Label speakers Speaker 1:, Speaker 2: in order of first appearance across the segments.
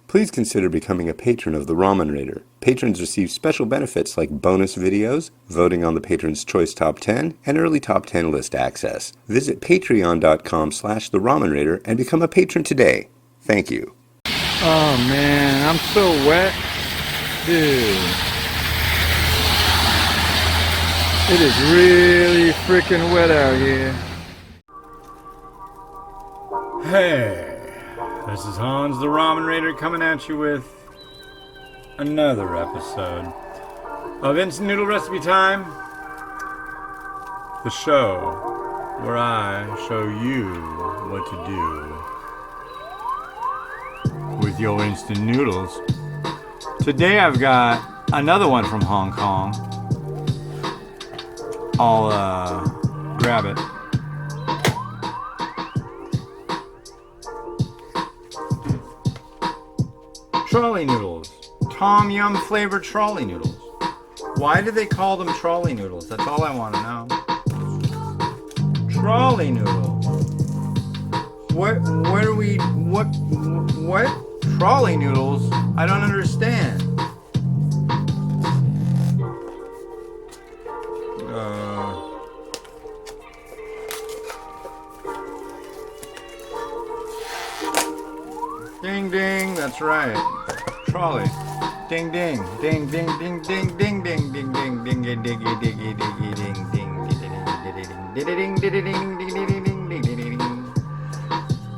Speaker 1: Please consider becoming a patron of the Ramen Raider. Patrons receive special benefits like bonus videos, voting on the Patron's Choice Top 10, and early Top 10 list access. Visit patreon.com/the Ramen Raider and become a patron today. Thank you.
Speaker 2: Oh man, I'm so wet. Dude. It is really freaking wet out here. Hey, this is Hans the Ramen Raider coming at you with another episode of Instant Noodle Recipe Time, the show where I show you what to do with your instant noodles. Today I've got another one from Hong Kong. I'll grab it. Trolley noodles. Tom Yum flavored trolley noodles. Why do they call them trolley noodles? That's all I want to know. Trolley noodles. What trolley noodles? I don't understand. Ding ding, that's right. Trolley. Ding ding. Ding ding ding ding ding ding ding ding ding ding ding ding ding ding ding ding.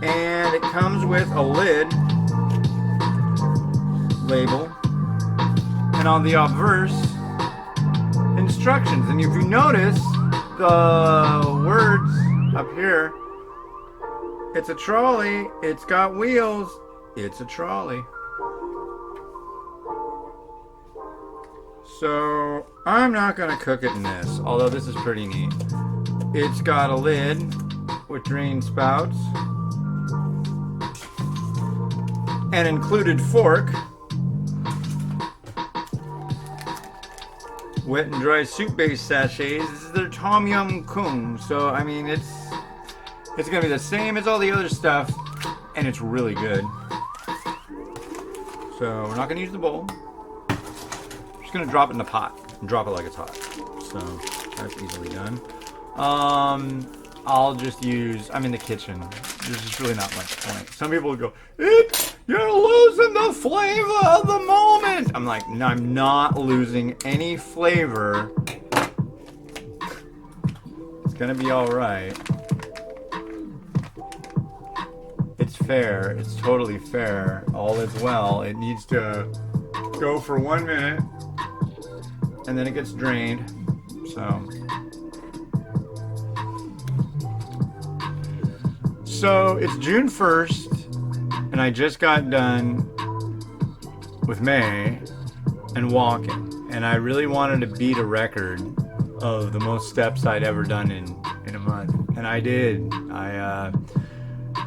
Speaker 2: And it comes with a lid label, and on the obverse instructions. And if you notice the words up here, it's a trolley, it's got wheels, it's a trolley. So I'm not gonna cook it in this, although this is pretty neat. It's got a lid with drain spouts, an included fork, wet and dry soup base sachets. This is their Tom Yum Kung, so I mean it's gonna be the same as all the other stuff, and it's really good. So we're not gonna use the bowl. We're just gonna drop it in the pot and drop it like it's hot. So that's easily done. I'll just use, I'm in the kitchen. There's just really not much point. Some people will go, you're losing the flavor of the moment. I'm like, no, I'm not losing any flavor. It's gonna be all right. It's fair. It's totally fair. All is well. It needs to go for 1 minute, and then it gets drained. So it's June 1st, and I just got done with May and walking, and I really wanted to beat a record of the most steps I'd ever done in a month, and I did.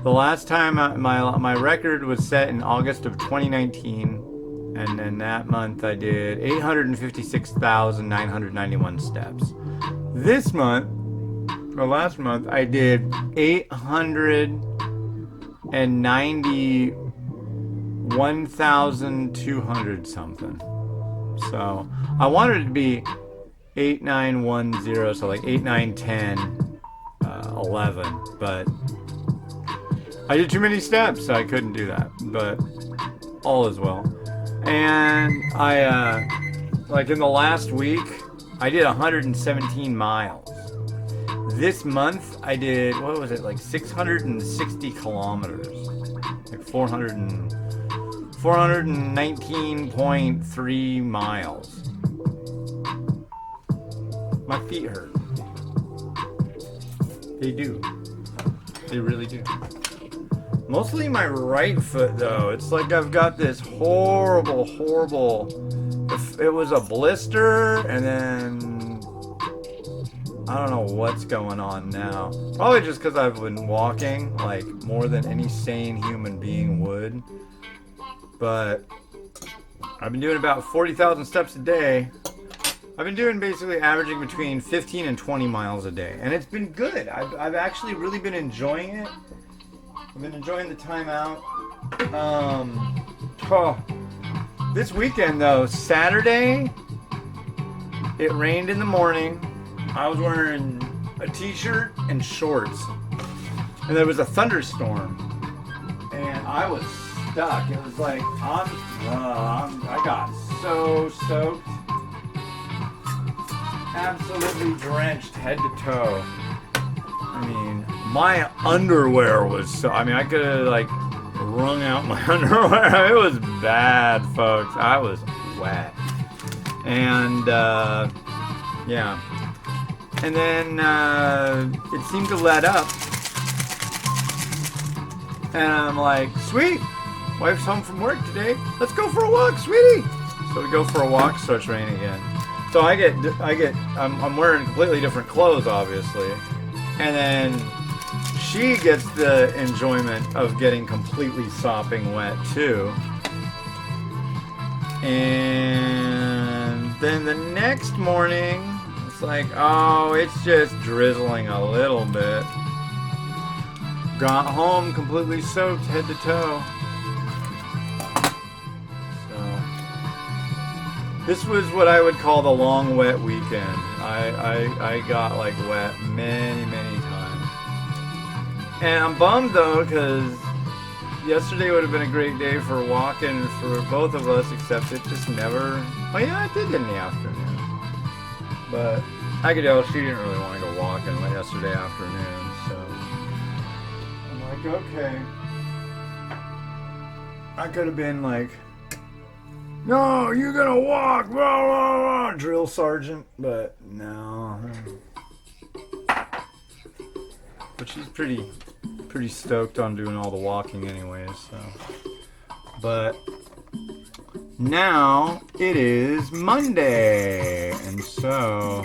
Speaker 2: The last time my record was set in August of 2019, and then that month I did 856,991 steps. This month, or last month, I did 891,200 something. So I wanted it to be 8910, so like 8, 9, 10, 11, but I did too many steps, so I couldn't do that, but all is well. And I, like in the last week, I did 117 miles. This month, I did, what was it, like 660 kilometers. Like 419.3 miles. My feet hurt. They do. They really do. Mostly my right foot, though. It's like I've got this horrible, it was a blister, and then I don't know what's going on now. Probably just because I've been walking, like, more than any sane human being would. But I've been doing about 40,000 steps a day. I've been doing basically averaging between 15 and 20 miles a day. And it's been good. I've actually really been enjoying it. I've been enjoying the time out. Oh, this weekend though, Saturday, it rained in the morning. I was wearing a t-shirt and shorts, and there was a thunderstorm, and I was stuck. It was like I got so soaked, absolutely drenched head to toe. I mean, my underwear was so. I mean, I could have like wrung out my underwear. It was bad, folks. I was wet, and yeah. And then it seemed to let up, and I'm like, sweet, wife's home from work today. Let's go for a walk, sweetie. So we go for a walk. Starts raining again. So I'm wearing completely different clothes, obviously, and then she gets the enjoyment of getting completely sopping wet too. And then the next morning, it's like, oh, it's just drizzling a little bit. Got home completely soaked head to toe. So this was what I would call the long wet weekend. I got like wet many times. And I'm bummed though, because yesterday would have been a great day for walking for both of us, except it just never. Oh yeah, I did in the afternoon. But I could tell she didn't really want to go walking yesterday afternoon, so I'm like, okay. I could have been like, no, you're gonna walk, blah, blah, blah, drill sergeant, but no. But she's pretty stoked on doing all the walking anyways, so. But now it is Monday, and so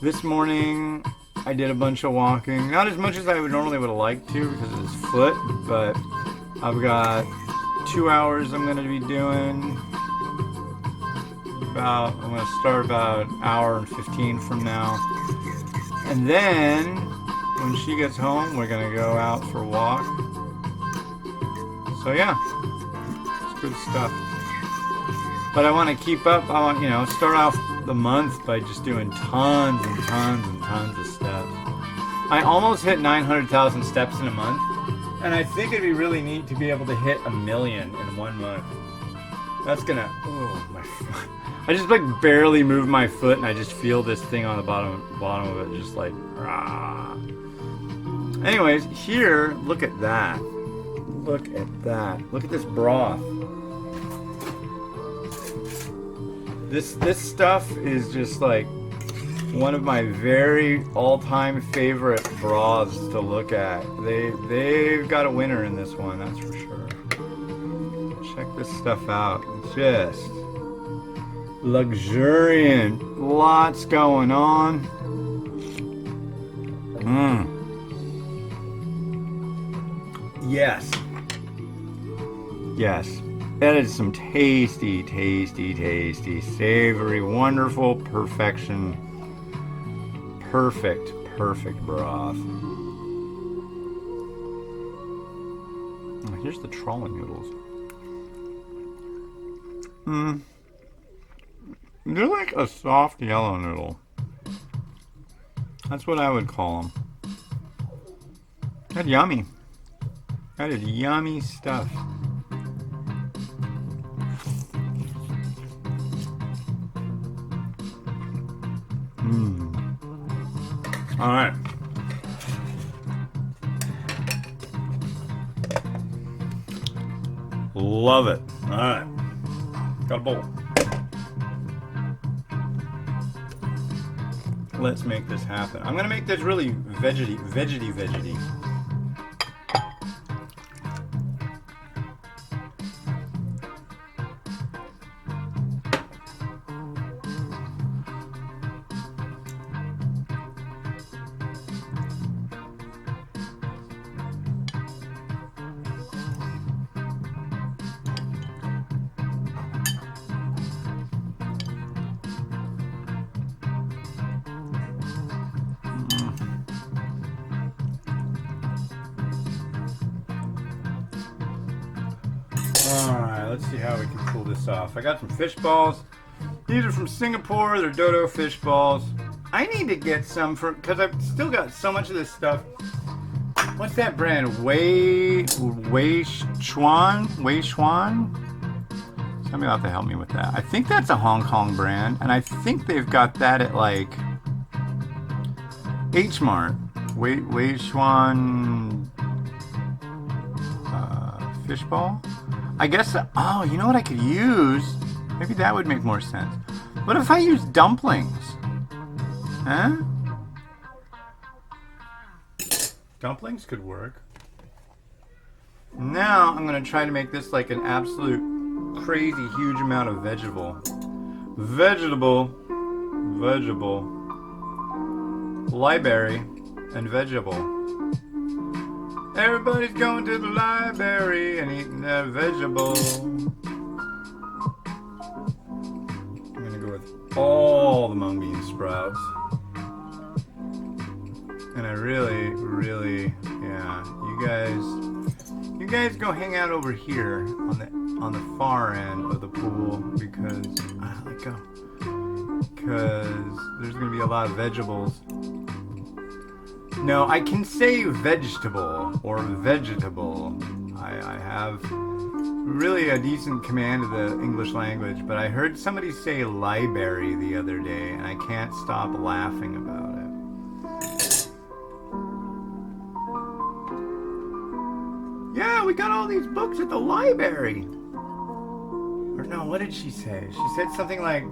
Speaker 2: this morning I did a bunch of walking. Not as much as I would normally would have liked to because of this foot, but I've got 2 hours I'm going to be doing. I'm going to start about an hour and 15 from now. And then when she gets home, we're going to go out for a walk. So yeah, it's good stuff. But I want to keep up. I want, start off the month by just doing tons and tons of steps. I almost hit 900,000 steps in a month, and I think it'd be really neat to be able to hit 1 million in 1 month. That's gonna, my foot. I just like barely move my foot, and I just feel this thing on the bottom of it, just like, rah. Anyways, here, look at that. Look at that. Look at this broth. This stuff is just like one of my very all-time favorite broths to look at. They've got a winner in this one, that's for sure. Check this stuff out. Just luxuriant. Lots going on. Yes. That is some tasty, savory, wonderful perfection. Perfect broth. Here's the Trolley Noodles. They're like a soft yellow noodle. That's what I would call them. That's yummy. That is yummy stuff. All right. Love it. All right. Got a bowl. Let's make this happen. I'm gonna make this really vegety. Alright, let's see how we can pull this off. I got some fish balls. These are from Singapore. They're dodo fish balls. I need to get some for, because I've still got so much of this stuff. What's that brand? Wei Chuan? Somebody will have to help me with that. I think that's a Hong Kong brand, and I think they've got that at like H Mart. Wei Chuan fish ball. I guess. Oh, you know what I could use? Maybe that would make more sense. What if I use dumplings? Huh? Dumplings could work. Now I'm gonna try to make this like an absolute crazy huge amount of vegetable. Library and vegetable. Everybody's going to the library and eating their vegetable. I'm gonna go with all the mung bean sprouts. And I really, yeah, you guys go hang out over here on the far end of the pool because there's gonna be a lot of vegetables. No, I can say vegetable or vegetable. I have really a decent command of the English language, but I heard somebody say library the other day, and I can't stop laughing about it. Yeah, we got all these books at the library. Or no, what did she say? She said something like,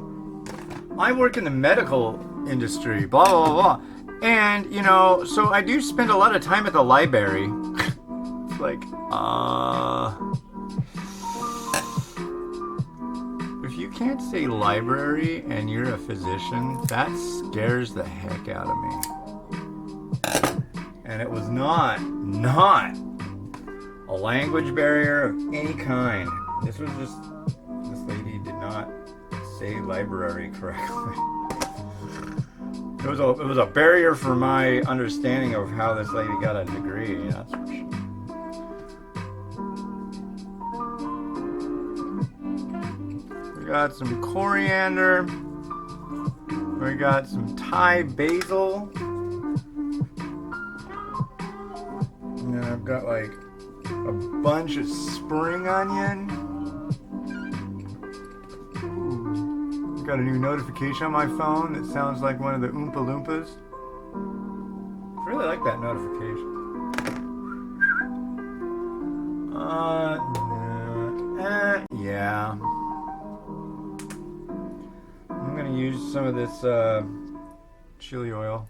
Speaker 2: I work in the medical industry, blah, blah, blah, blah. And, you know, so I do spend a lot of time at the library. It's like, if you can't say library and you're a physician, that scares the heck out of me. And it was not a language barrier of any kind. This was just, this lady did not say library correctly. It was a barrier for my understanding of how this lady got a degree, that's for sure. We got some coriander. We got some Thai basil. And then I've got like a bunch of spring onion. Got a new notification on my phone that sounds like one of the Oompa Loompas. I really like that notification. Yeah. I'm gonna use some of this chili oil.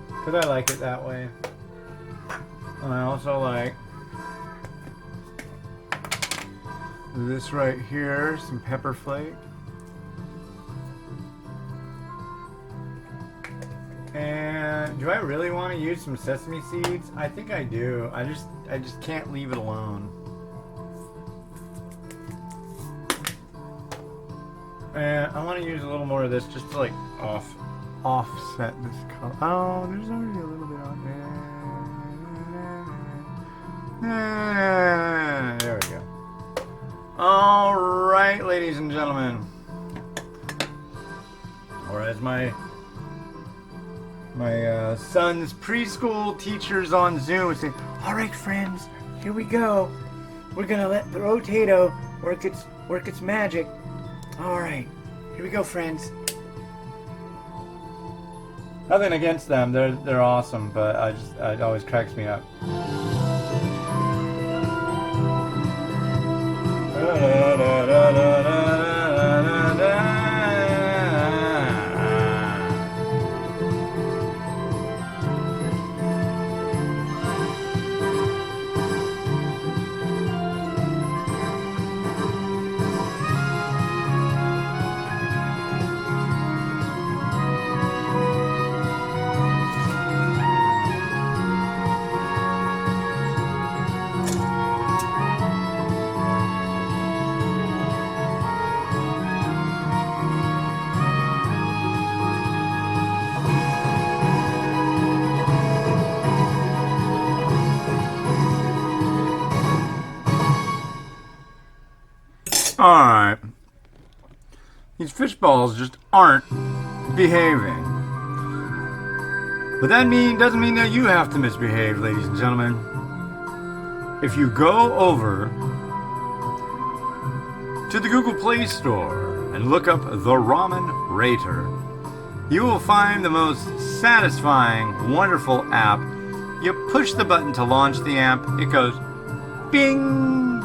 Speaker 2: Because I like it that way. And I also like this right here, some pepper flake. And do I really want to use some sesame seeds? I think I do. I just can't leave it alone. And I want to use a little more of this just to like offset this color. Oh, there's already a little bit on there. There we go. All right, ladies and gentlemen, or as my son's preschool teachers on Zoom would say, all right, friends, here we go. We're gonna let the rotato work its magic. All right, here we go, friends. Nothing against them; they're awesome, but it always cracks me up. Alright. These fish balls just aren't behaving. But that doesn't mean that you have to misbehave, ladies and gentlemen. If you go over to the Google Play Store and look up the Ramen Rater, you will find the most satisfying, wonderful app. You push the button to launch the app, it goes bing!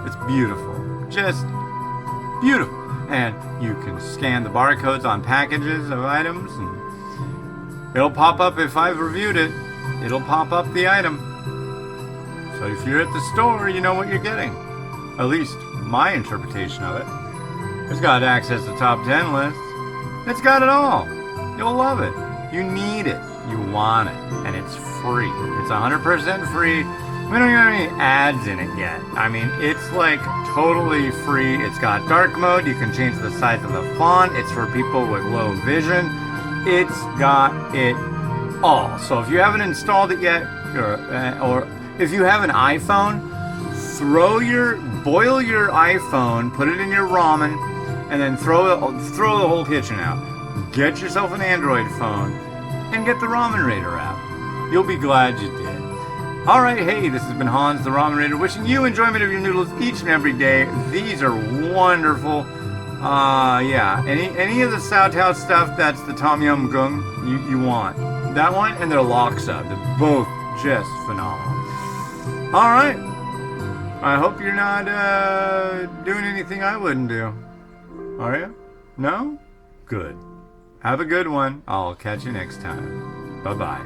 Speaker 2: It's beautiful. Just beautiful. And you can scan the barcodes on packages of items, and it'll pop up. If I've reviewed it, it'll pop up the item. So if you're at the store, you know what you're getting. At least my interpretation of it. It's got access to top 10 lists. It's got it all. You'll love it. You need it. You want it. And it's free. It's 100% free. We don't have any ads in it yet. I mean, it's like totally free. It's got dark mode. You can change the size of the font. It's for people with low vision. It's got it all. So if you haven't installed it yet, or if you have an iPhone, boil your iPhone, put it in your ramen, and then throw the whole kitchen out. Get yourself an Android phone and get the Ramen Raider app. You'll be glad you did. Alright, hey, this has been Hans the Ramen Raider, wishing you enjoyment of your noodles each and every day. These are wonderful. Yeah, any of the Sau Tao stuff, that's the Tom Yum Goong you want. That one and their laksa, they're both just phenomenal. Alright, I hope you're not doing anything I wouldn't do. Are you? No? Good. Have a good one. I'll catch you next time. Bye-bye.